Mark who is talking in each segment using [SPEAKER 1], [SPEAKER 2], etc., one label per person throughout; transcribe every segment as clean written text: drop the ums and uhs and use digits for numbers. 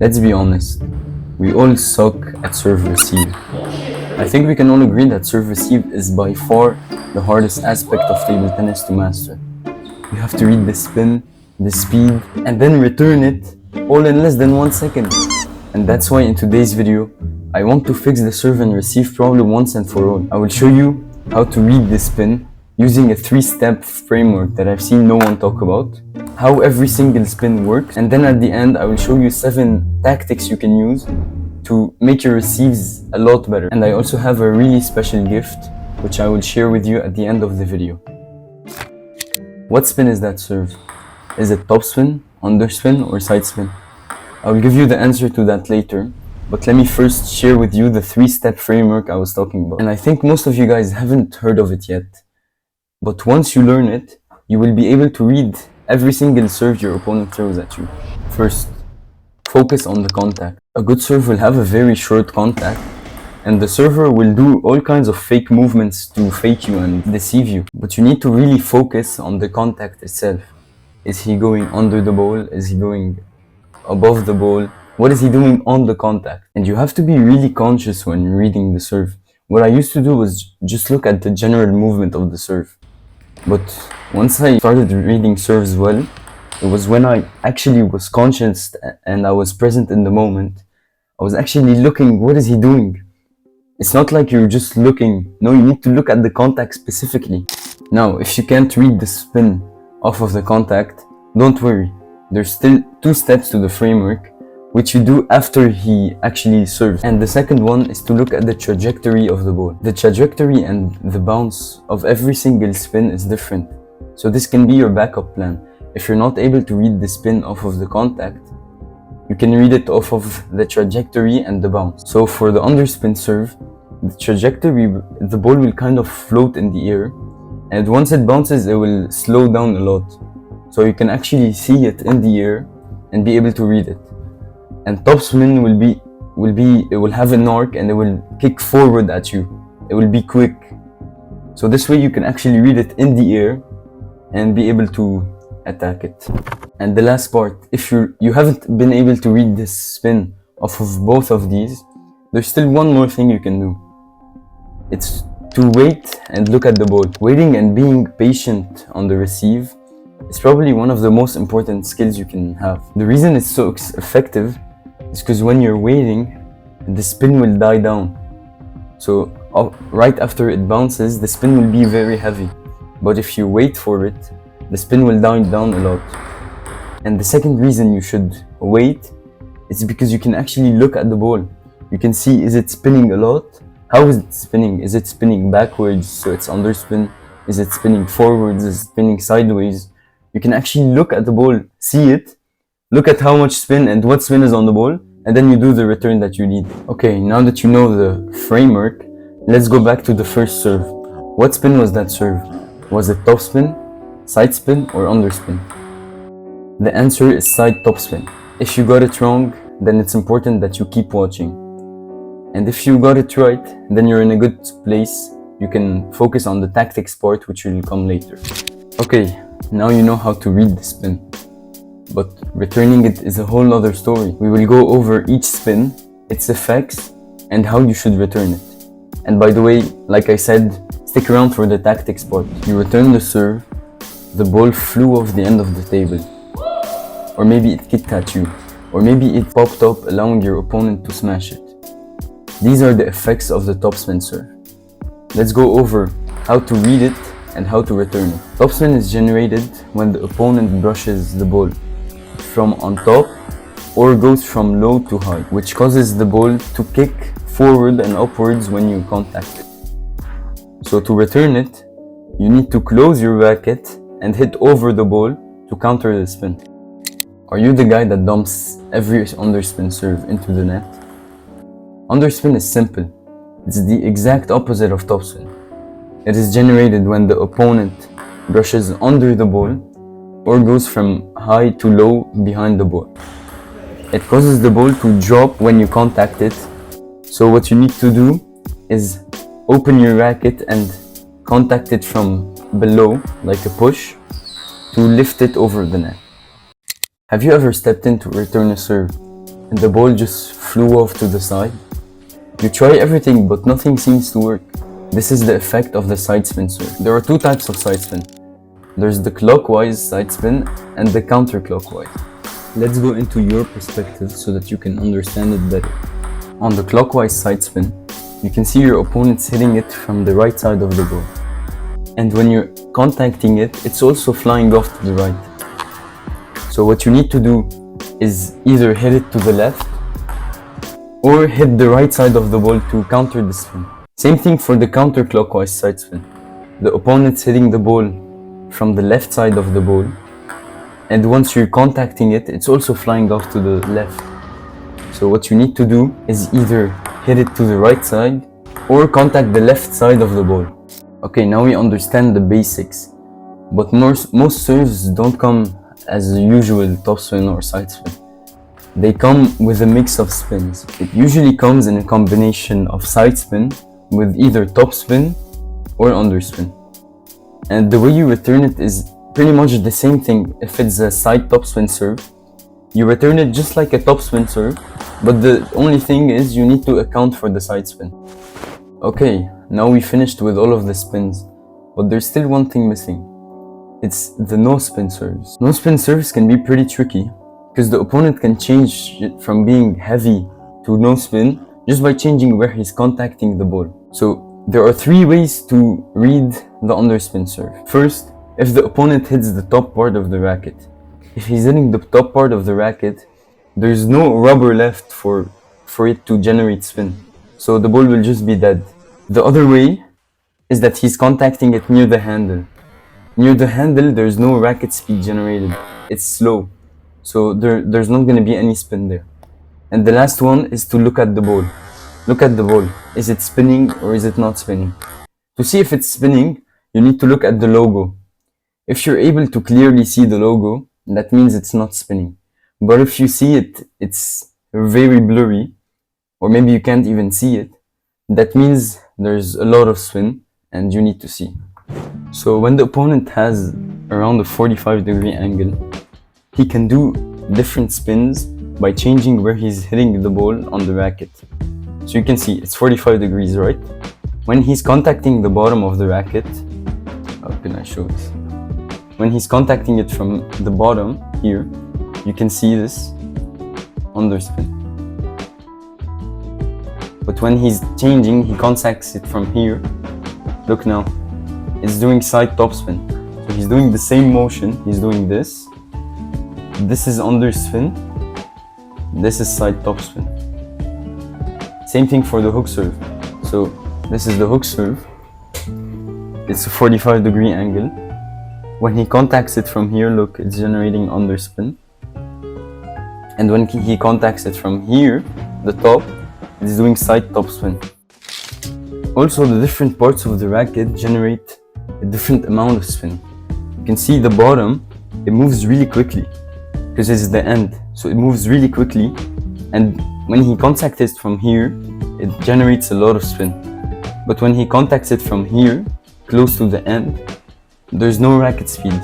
[SPEAKER 1] Let's be honest, we all suck at serve receive. I think we can all agree that serve receive is by far the hardest aspect of table tennis to master. You have to read the spin, the speed, and then return it all in less than 1 second. And that's why in today's video, I want to fix the serve and receive problem once and for all. I will show you how to read the spin using a 3-step framework that I've seen no one talk about, how every single spin works, and then at the end I will show you 7 tactics you can use to make your receives a lot better. And I also have a really special gift which I will share with you at the end of the video. What spin is that serve? Is it top spin, under spin, or side spin? I will give you the answer to that later, but let me first share with you the 3-step framework I was talking about. And I think most of you guys haven't heard of it yet. But once you learn it, you will be able to read every single serve your opponent throws at you. First, focus on the contact. A good serve will have a very short contact, and the server will do all kinds of fake movements to fake you and deceive you. But you need to really focus on the contact itself. Is he going under the ball? Is he going above the ball? What is he doing on the contact? And you have to be really conscious when reading the serve. What I used to do was just look at the general movement of the serve. But once I started reading serves well, it was when I actually was conscious and I was present in the moment. I was actually looking, what is he doing? It's not like you're just looking. No, you need to look at the contact specifically. Now, if you can't read the spin off of the contact, don't worry. There's still 2 steps to the framework, which you do after he actually serves. And the second one is to look at the trajectory of the ball. The trajectory and the bounce of every single spin is different. So this can be your backup plan. If you're not able to read the spin off of the contact, you can read it off of the trajectory and the bounce. So for the underspin serve, the trajectory, the ball will kind of float in the air, and once it bounces, it will slow down a lot. So you can actually see it in the air and be able to read it. And topspin it will have an arc and it will kick forward at you. It will be quick. So this way you can actually read it in the air and be able to attack it. And the last part, if you haven't been able to read this spin off of both of these, there's still one more thing you can do. It's to wait and look at the ball. Waiting and being patient on the receive is probably one of the most important skills you can have. The reason it's so effective is because when you're waiting, the spin will die down. So right after it bounces, the spin will be very heavy. But if you wait for it, the spin will die down a lot. And the second reason you should wait is because you can actually look at the ball. You can see, is it spinning a lot? How is it spinning? Is it spinning backwards, so it's underspin? Is it spinning forwards? Is it spinning sideways? You can actually look at the ball, see it, look at how much spin and what spin is on the ball, and then you do the return that you need. Okay, now that you know the framework, let's go back to the first serve. What spin was that serve? Was it top spin, side spin, or underspin? The answer is side top spin. If you got it wrong, then it's important that you keep watching. And if you got it right, then you're in a good place. You can focus on the tactics part, which will come later. Okay, now you know how to read the spin. But returning it is a whole other story. We will go over each spin, its effects, and how you should return it. And by the way, like I said, stick around for the tactics part. You return the serve, the ball flew off the end of the table. Or maybe it kicked at you. Or maybe it popped up, allowing your opponent to smash it. These are the effects of the topspin serve. Let's go over how to read it and how to return it. Topspin is generated when the opponent brushes the ball from on top or goes from low to high, which causes the ball to kick forward and upwards when you contact it. So to return it, you need to close your racket and hit over the ball to counter the spin. Are you the guy that dumps every underspin serve into the net? Underspin is simple. It's the exact opposite of topspin. It is generated when the opponent brushes under the ball or goes from high to low behind the ball. It causes the ball to drop when you contact it. So what you need to do is open your racket and contact it from below, like a push, to lift it over the net. Have you ever stepped in to return a serve and the ball just flew off to the side. You try everything, but nothing seems to work. This is the effect of the side spin serve. There are two types of side spin. There's the clockwise side spin and the counterclockwise. Let's go into your perspective so that you can understand it better. On the clockwise side spin, you can see your opponent's hitting it from the right side of the ball. And when you're contacting it, it's also flying off to the right. So what you need to do is either hit it to the left or hit the right side of the ball to counter the spin. Same thing for the counterclockwise side spin. The opponent's hitting the ball from the left side of the ball, and once you're contacting it, it's also flying off to the left. So what you need to do is either hit it to the right side or contact the left side of the ball. Okay, now we understand the basics, but most serves don't come as the usual topspin or side spin. They come with a mix of spins. It usually comes in a combination of side spin with either topspin or underspin. And the way you return it is pretty much the same thing. If it's a side topspin serve, you return it just like a topspin serve, but the only thing is you need to account for the side spin. Okay, now we finished with all of the spins, but there's still one thing missing. It's the no spin serves. No spin serves can be pretty tricky because the opponent can change it from being heavy to no spin just by changing where he's contacting the ball. So there are three ways to read the underspin serve. First, if the opponent hits the top part of the racket. If he's hitting the top part of the racket, there's no rubber left for it to generate spin. So the ball will just be dead. The other way is that he's contacting it near the handle. Near the handle, there's no racket speed generated. It's slow. So there's not going to be any spin there. And the last one is to look at the ball. Look at the ball. Is it spinning or is it not spinning? To see if it's spinning, you need to look at the logo. If you're able to clearly see the logo, that means it's not spinning. But if you see it, it's very blurry, or maybe you can't even see it, that means there's a lot of spin and you need to see. So when the opponent has around a 45-degree angle, he can do different spins by changing where he's hitting the ball on the racket. So you can see it's 45 degrees, right? When he's contacting the bottom of the racket, how can I show this? When he's contacting it from the bottom here, you can see this underspin. But when he's changing, he contacts it from here. Look now, it's doing side topspin. So he's doing the same motion, he's doing this. This is underspin, this is side topspin. Same thing for the hook serve. So this is the hook serve. It's a 45-degree angle. When he contacts it from here, look, it's generating underspin. And when he contacts it from here, the top, it's doing side topspin. Also, the different parts of the racket generate a different amount of spin. You can see the bottom, it moves really quickly because it's the end. So it moves really quickly, and when he contacts it from here, it generates a lot of spin. But when he contacts it from here, close to the end, there's no racket speed.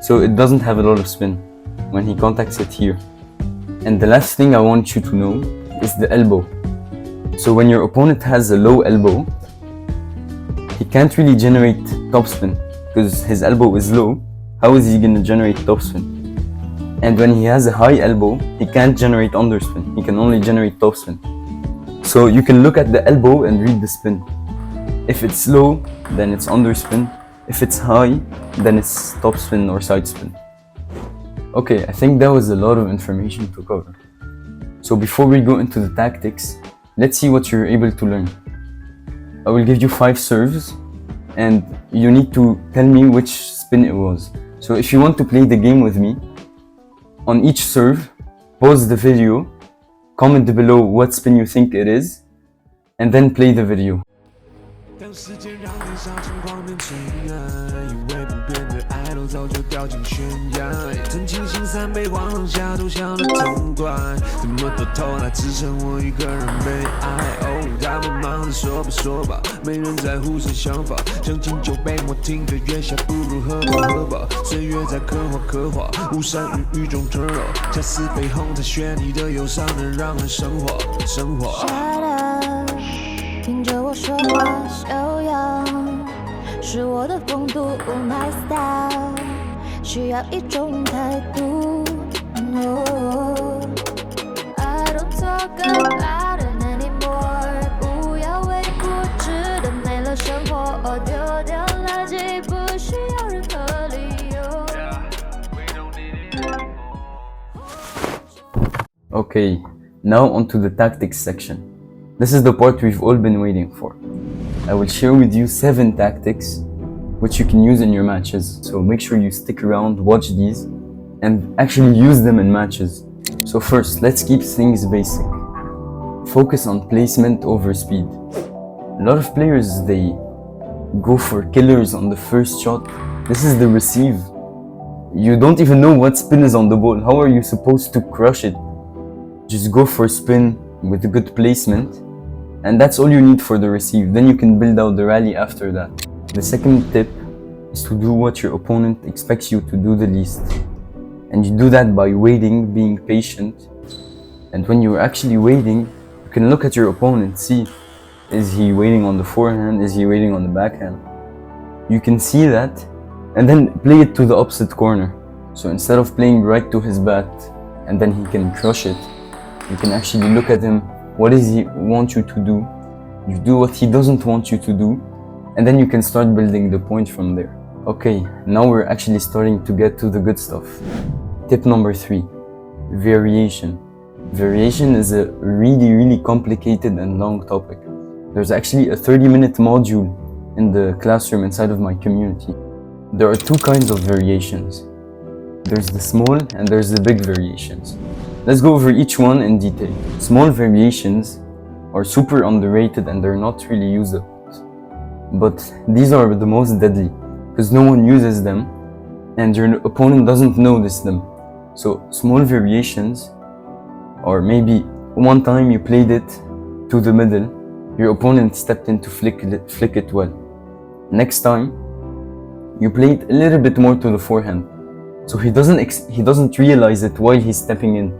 [SPEAKER 1] So it doesn't have a lot of spin when he contacts it here. And the last thing I want you to know is the elbow. So when your opponent has a low elbow, he can't really generate topspin because his elbow is low. How is he going to generate topspin? And when he has a high elbow, he can't generate underspin. He can only generate topspin. So you can look at the elbow and read the spin. If it's low, then it's underspin. If it's high, then it's topspin or side spin. Okay, I think that was a lot of information to cover. So before we go into the tactics, let's see what you're able to learn. I will give you 5 serves and you need to tell me which spin it was. So if you want to play the game with me, on each serve, pause the video, comment below what spin you think it is, and then play the video. 当时间让年少轻狂变尘埃，以为不变的爱都
[SPEAKER 2] 早就掉进悬崖。曾经心3杯黄下都想得痛快，怎么到头来只剩我一个人被爱？哦，他们忙着说吧说吧，没人在乎谁想法。将进酒杯，莫听着月下，不如喝吧喝吧。岁月在刻画刻画，巫山云雨中tör肉，恰似绯红在雪，你的忧伤能让人生活生活。
[SPEAKER 3] Shut up， 听着我说话，修养是我的风度 ，My style， 需要一种态度。No， I don't talk about it anymore， 不要为固执的没了生活，丢掉垃圾，不需要任何理由。
[SPEAKER 1] Okay, now onto the tactics section. This is the part we've all been waiting for. I will share with you 7 tactics which you can use in your matches. So make sure you stick around, watch these, and actually use them in matches. So first, let's keep things basic. Focus on placement over speed. A lot of players, they go for killers on the first shot. This is the receive. You don't even know what spin is on the ball. How are you supposed to crush it? Just go for spin with a good placement, and that's all you need for the receive. Then you can build out the rally after that. The second tip is to do what your opponent expects you to do the least. And you do that by waiting, being patient. And when you're actually waiting, you can look at your opponent, see, is he waiting on the forehand? Is he waiting on the backhand? You can see that, and then play it to the opposite corner. So instead of playing right to his bat, and then he can crush it, you can actually look at him, what does he want you to do? You do what he doesn't want you to do, and then you can start building the point from there. Okay, now we're actually starting to get to the good stuff. Tip number 3, variation. Variation is a really complicated and long topic. There's actually a 30-minute module in the classroom inside of my community. There are 2 kinds of variations. There's the small and there's the big variations. Let's go over each one in detail. Small variations are super underrated and they're not really used. But these are the most deadly because no one uses them and your opponent doesn't notice them. So small variations, or maybe one time you played it to the middle, your opponent stepped in to flick it well. Next time, you play it a little bit more to the forehand. So he doesn't realize it while he's stepping in.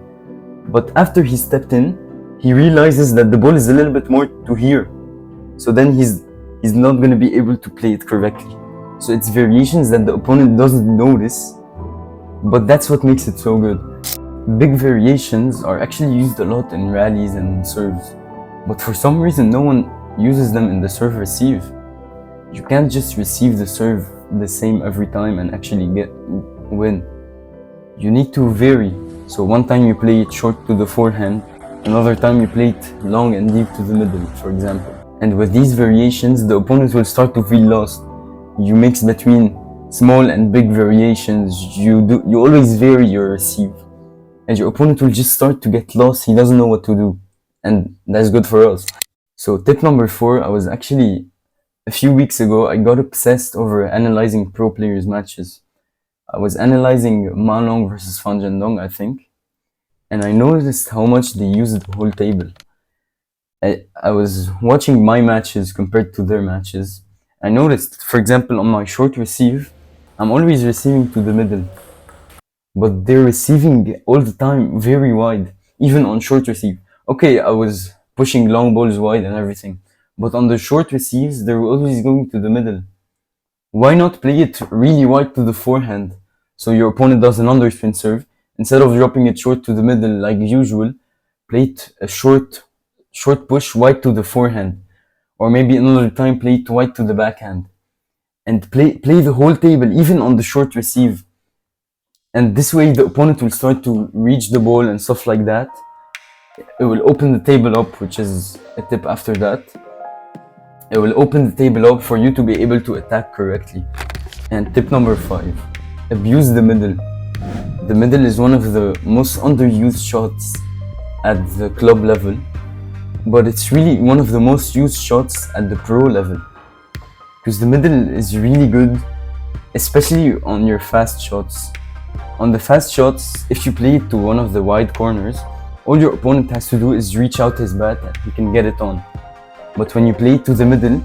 [SPEAKER 1] But after he stepped in, he realizes that the ball is a little bit more to here. So then he's not going to be able to play it correctly. So it's variations that the opponent doesn't notice, but that's what makes it so good. Big variations are actually used a lot in rallies and serves, but for some reason no one uses them in the serve receive. You can't just receive the serve the same every time and actually win. You need to vary. So one time you play it short to the forehand, another time you play it long and deep to the middle, for example. And with these variations, the opponent will start to feel lost. You mix between small and big variations. You always vary your receive. And your opponent will just start to get lost. He doesn't know what to do. And that's good for us. So tip number 4, a few weeks ago, I got obsessed over analyzing pro players' matches. I was analyzing Ma Long versus Fan Zhendong, I think, and I noticed how much they used the whole table. I was watching my matches compared to their matches. I noticed, for example, on my short receive, I'm always receiving to the middle, but they're receiving all the time very wide, even on short receive. Okay, I was pushing long balls wide and everything, but on the short receives, they were always going to the middle. Why not play it really wide to the forehand, so your opponent does an underspin serve? Instead of dropping it short to the middle like usual, play it a short push wide to the forehand. Or maybe another time play it wide to the backhand. And play the whole table, even on the short receive. And this way the opponent will start to reach the ball and stuff like that. It will open the table up, which is a tip after that. It will open the table up for you to be able to attack correctly. And tip number 5, abuse the middle. The middle is one of the most underused shots at the club level, but it's really one of the most used shots at the pro level. Because the middle is really good especially on your fast shots. On the fast shots, if you play it to one of the wide corners, all your opponent has to do is reach out his bat and he can get it on. But when you play it to the middle,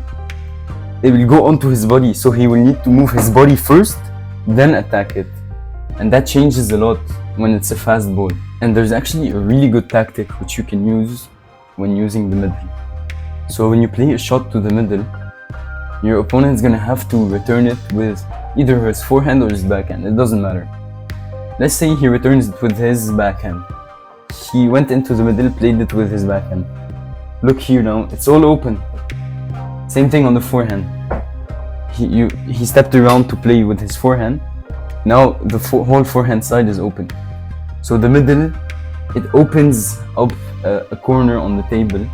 [SPEAKER 1] they will go onto his body, so he will need to move his body first, then attack it. And that changes a lot when it's a fast ball. And there's actually a really good tactic which you can use when using the middle. So when you play a shot to the middle, your opponent's gonna have to return it with either his forehand or his backhand, it doesn't matter. Let's say he returns it with his backhand. He went into the middle, played it with his backhand. Look here now, it's all open. Same thing on the forehand. He stepped around to play with his forehand. Now the whole forehand side is open. So the middle, it opens up a corner on the table,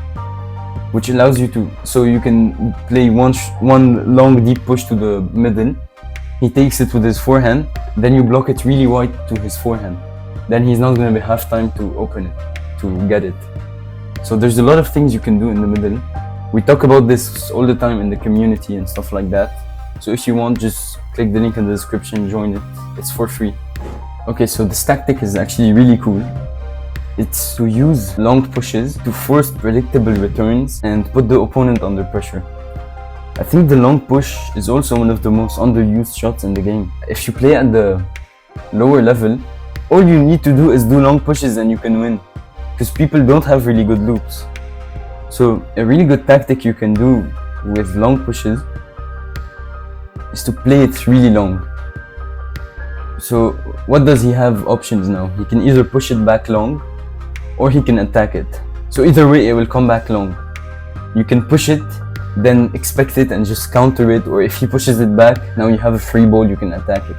[SPEAKER 1] which allows you to, so you can play one long deep push to the middle. He takes it with his forehand, then you block it really wide to his forehand. Then he's not going to have time to open it, to get it. So there's a lot of things you can do in the middle. We talk about this all the time in the community and stuff like that. So if you want, just click the link in the description, join it. It's for free. Okay, so this tactic is actually really cool. It's to use long pushes to force predictable returns and put the opponent under pressure. I think the long push is also one of the most underused shots in the game. If you play at the lower level, all you need to do is do long pushes and you can win, because people don't have really good loops. So a really good tactic you can do with long pushes is to play it really long. So what does he have options now? He can either push it back long or he can attack it. So either way it will come back long. You can push it, then expect it and just counter it, or if he pushes it back, now you have a free ball, you can attack it.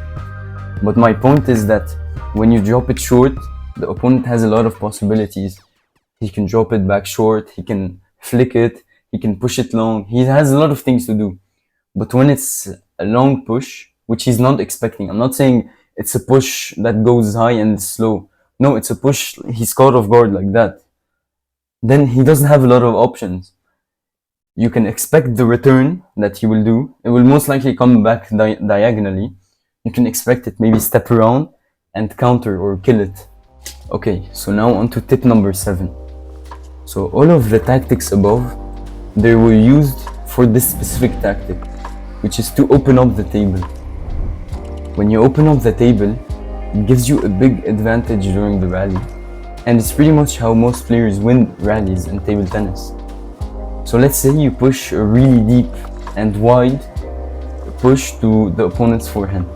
[SPEAKER 1] But my point is that when you drop it short, the opponent has a lot of possibilities. He can drop it back short, he can flick it, he can push it long, he has a lot of things to do. But when it's a long push, which he's not expecting, I'm not saying it's a push that goes high and slow. No, it's a push, he's caught off guard like that. Then he doesn't have a lot of options. You can expect the return that he will do. It will most likely come back diagonally. You can expect it, maybe step around and counter or kill it. Okay, so now on to tip number 7. So all of the tactics above, they were used for this specific tactic, which is to open up the table. When you open up the table, it gives you a big advantage during the rally. And it's pretty much how most players win rallies in table tennis. So let's say you push a really deep and wide push to the opponent's forehand.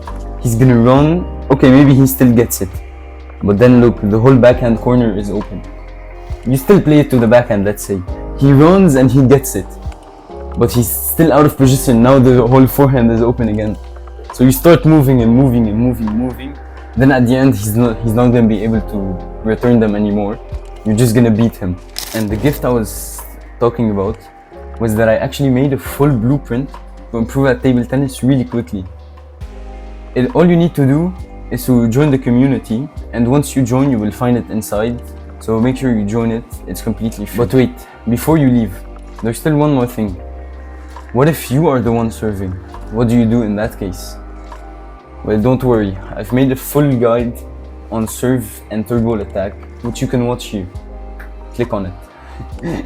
[SPEAKER 1] He's gonna run, okay, maybe he still gets it. But then look, the whole backhand corner is open. You still play it to the backhand, let's say. He runs and he gets it. But he's still out of position, now the whole forehand is open again. So you start moving and moving and moving and moving. Then at the end, he's not gonna be able to return them anymore. You're just gonna beat him. And the gift I was talking about was that I actually made a full blueprint to improve at table tennis really quickly. All you need to do is to join the community, and once you join, you will find it inside. So make sure you join it, it's completely free. But wait, before you leave, there's still one more thing. What if you are the one serving? What do you do in that case? Well, don't worry, I've made a full guide on serve and third ball attack, which you can watch here. Click on it.